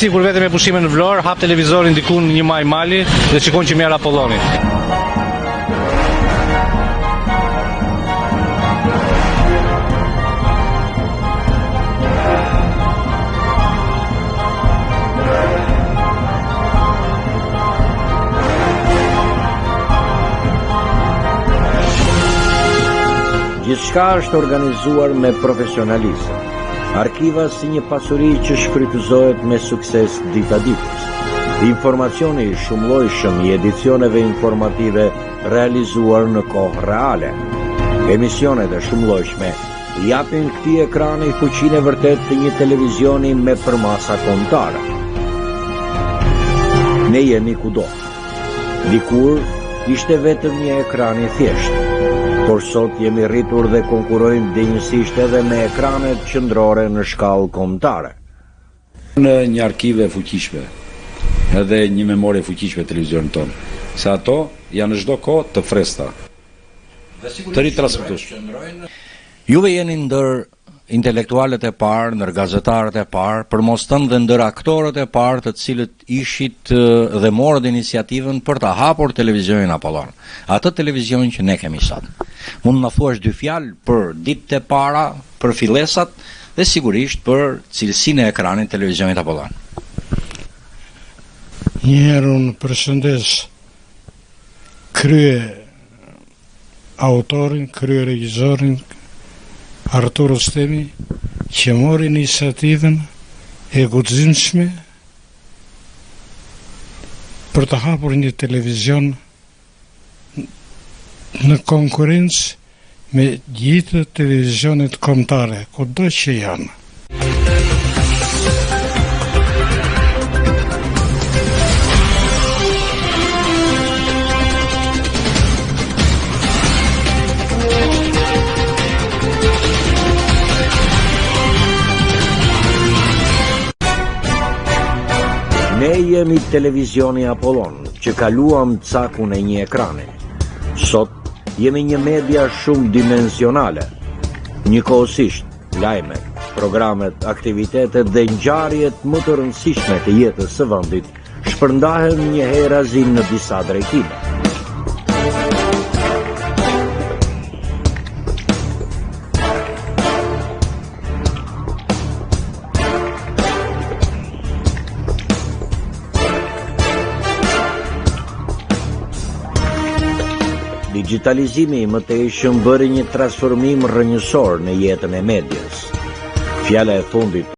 sikur vetëm me pushime në Vlorë, hap televizorin diku në 1 maj mali dhe shikon që merr Apolloni. Gjithçka është organizuar me profesionalizëm. Arkiva si një pasuri që shfrytëzohet me sukses dita ditës. Informacioni i shumëllojshëm i edicioneve informative realizuar në kohë reale. Emisionet e shumëllojshme japin këtij ekrani fuqinë e vërtet të një televizioni me përmasa kombëtare. Ne jemi kudo. Dikur ishte vetëm një ekran i thjeshtë. Por sot jemi rritur dhe konkurojmë dinjësisht edhe me ekranet qendrore në shkallë kombëtare. Në një arkive fuqishme, edhe një memorie fuqishme televizionin tonë, se ato janë në çdo kohë të freskëta, të ritransmetueshme. Juve jeni ndër intelektualet e parë, ndër gazetarët e parë, për mos thënë dhe ndër aktorët e parë të cilët ishit dhe morët iniciativën për ta hapur televizionin Apollon. Atë televizion që ne kemi sot. Mund na thuash 2 fjalë për ditët e para, për fillesat dhe sigurisht për cilësinë e ekranit televizionit Apollon. Njëherë unë përshëndes krye autorin, krye regjisorin Artur Rostemi, që mori iniciativën e guximshme për të hapur një televizion në konkurrencë me gjithë televizionet kombëtare, kudo që janë. Ne jemi televizioni Apollon, që kaluam cakun e një ekrani. Sot jemi një media shumë dimensionale. Njëkohësisht, lajmet, programet, aktivitetet dhe ngjarjet më të rëndësishme të jetës së vendit shpërndahen një herazin në disa drejtime. Digitalizimi i mëtejshëm bëri një transformim rrënjësor në jetën e medias. Fjala e fundit